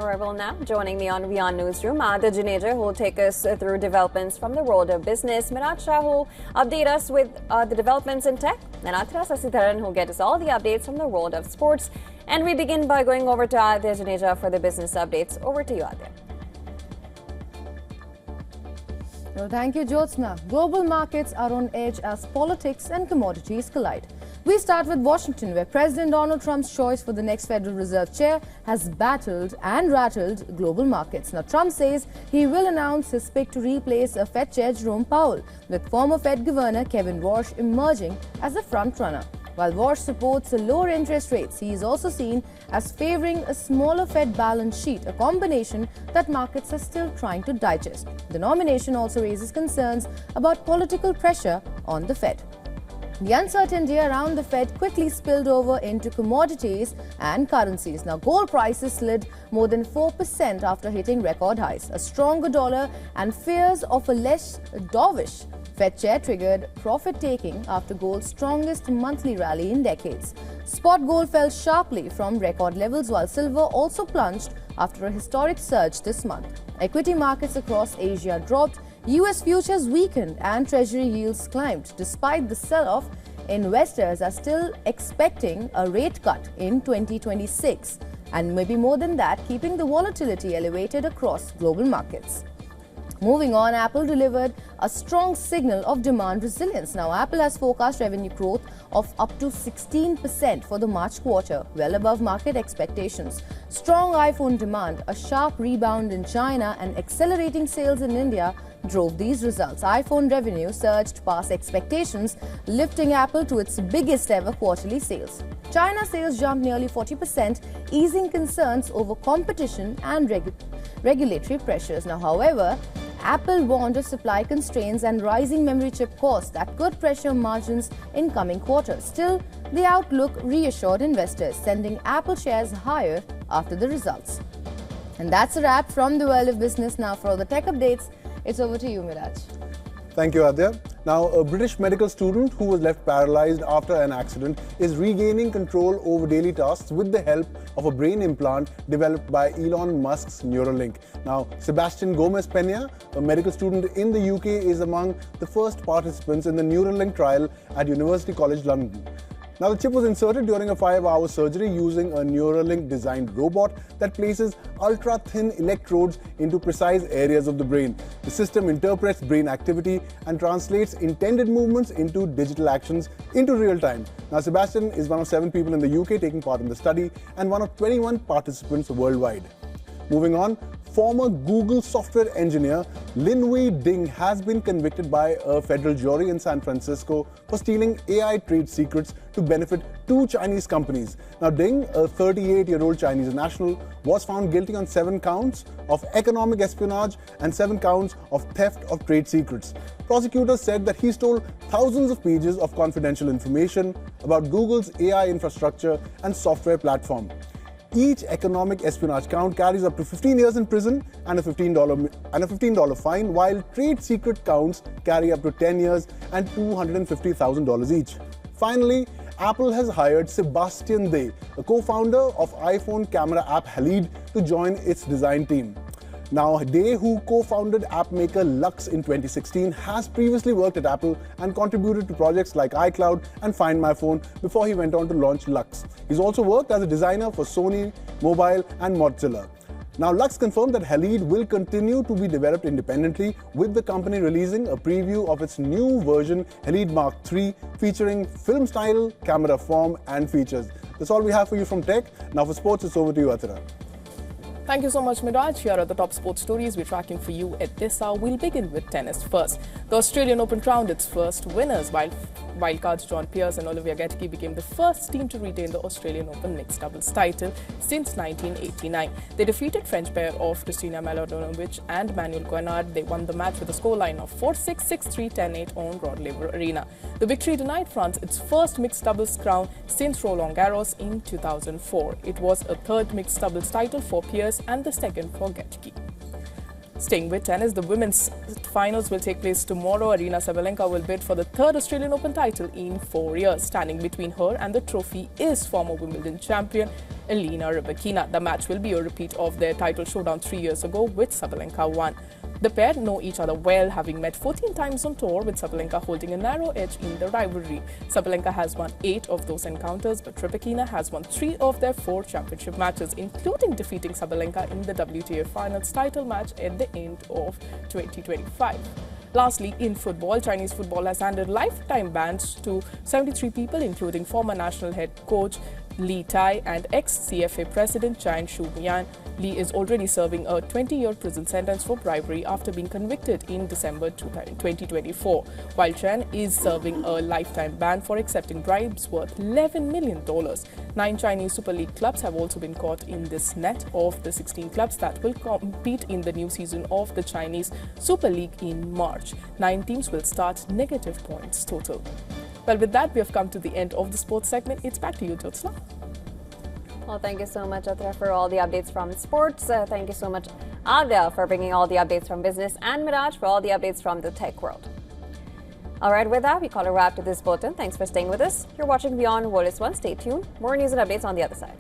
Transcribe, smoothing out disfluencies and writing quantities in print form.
All right, well now joining me on WION Newsroom, Adya Juneja, who will take us through developments from the world of business. Miraj Shah, who will update us with the developments in tech. And Athira Sasitharan, who will get us all the updates from the world of sports. And we begin by going over to Adya Juneja for the business updates. Over to you, Adya. Well, thank you, Jyotsna. Global markets are on edge as politics and commodities collide. We start with Washington, where President Donald Trump's choice for the next Federal Reserve chair has battled and rattled global markets. Now, Trump says he will announce his pick to replace a Fed Chair Jerome Powell, with former Fed Governor Kevin Warsh emerging as a front-runner. While Warsh supports lower interest rates, he is also seen as favouring a smaller Fed balance sheet, a combination that markets are still trying to digest. The nomination also raises concerns about political pressure on the Fed. The uncertainty around the Fed quickly spilled over into commodities and currencies. Now, gold prices slid more than 4% after hitting record highs. A stronger dollar and fears of a less dovish Fed chair triggered profit-taking after gold's strongest monthly rally in decades. Spot gold fell sharply from record levels, while silver also plunged after a historic surge this month. Equity markets across Asia dropped, US futures weakened and Treasury yields climbed. Despite the sell-off, investors are still expecting a rate cut in 2026 and maybe more than that, keeping the volatility elevated across global markets. Moving on, Apple delivered a strong signal of demand resilience. Now, Apple has forecast revenue growth of up to 16% for the March quarter, well above market expectations. Strong iPhone demand, a sharp rebound in China and accelerating sales in India drove these results. iPhone revenue surged past expectations, lifting Apple to its biggest ever quarterly sales. China sales jumped nearly 40%, easing concerns over competition and regulatory pressures. Now, however, Apple warned of supply constraints and rising memory chip costs that could pressure margins in coming quarters. Still, the outlook reassured investors, sending Apple shares higher after the results. And that's a wrap from the world of business. Now, for all the tech updates, it's over to you, Miraj. Thank you, Adya. Now, a British medical student who was left paralyzed after an accident is regaining control over daily tasks with the help of a brain implant developed by Elon Musk's Neuralink. Now, Sebastian Gomez Pena, a medical student in the UK, is among the first participants in the Neuralink trial at University College London. Now, the chip was inserted during a 5-hour surgery using a Neuralink-designed robot that places ultra-thin electrodes into precise areas of the brain. The system interprets brain activity and translates intended movements into digital actions into real time. Now, Sebastian is one of 7 people in the UK taking part in the study and one of 21 participants worldwide. Moving on, former Google software engineer Lin Ding has been convicted by a federal jury in San Francisco for stealing AI trade secrets to benefit 2 Chinese companies. Now, Ding, a 38-year-old Chinese national, was found guilty on 7 counts of economic espionage and 7 counts of theft of trade secrets. Prosecutors said that he stole thousands of pages of confidential information about Google's AI infrastructure and software platform. Each economic espionage count carries up to 15 years in prison and a $15 fine, while trade secret counts carry up to 10 years and $250,000 each. Finally, Apple has hired Sebastian Day, a co-founder of iPhone camera app Halid, to join its design team. Now, Day, who co-founded app maker Lux in 2016, has previously worked at Apple and contributed to projects like iCloud and Find My Phone before he went on to launch Lux. He's also worked as a designer for Sony, Mobile and Mozilla. Now, Lux confirmed that Halid will continue to be developed independently, with the company releasing a preview of its new version, Halid Mark III, featuring film style, camera form and features. That's all we have for you from tech. Now for sports, it's over to you, Athira. Thank you so much, Miraj. Here are the top sports stories we're tracking for you at this hour. We'll begin with tennis first. The Australian Open crowned its first winners, while wildcards John Peers and Olivia Getke became the first team to retain the Australian Open mixed doubles title since 1989. They defeated French pair of Kristina Mladenovic and Manuel Guenard. They won the match with a scoreline of 4-6, 6-3, 10-8 on Rod Laver Arena. The victory denied France its first mixed doubles crown since Roland Garros in 2004. It was a third mixed doubles title for Peers and the second for Getke. Staying with tennis, the women's finals will take place tomorrow. Aryna Sabalenka will bid for the third Australian Open title in 4 years. Standing between her and the trophy is former Wimbledon champion Elena Rybakina. The match will be a repeat of their title showdown 3 years ago, which Sabalenka won. The pair know each other well, having met 14 times on tour, with Sabalenka holding a narrow edge in the rivalry. Sabalenka has won 8 of those encounters, but Rybakina has won 3 of their 4 championship matches, including defeating Sabalenka in the WTA Finals title match at the end of 2025. Lastly, in football, Chinese football has handed lifetime bans to 73 people, including former national head coach Li Tai and ex-CFA president Chan Shu-bian. Li is already serving a 20-year prison sentence for bribery after being convicted in December 2024, while Chan is serving a lifetime ban for accepting bribes worth $11 million. 9 Chinese Super League clubs have also been caught in this net of the 16 clubs that will compete in the new season of the Chinese Super League in March. 9 teams will start negative points total. Well, with that, we have come to the end of the sports segment. It's back to you, Jyotsna. Well, thank you so much, Atra, for all the updates from sports. Thank you so much, Adya, for bringing all the updates from business, and Miraj for all the updates from the tech world. All right, with that, we call a wrap to this bulletin. Thanks for staying with us. You're watching Beyond World is One. Stay tuned. More news and updates on the other side.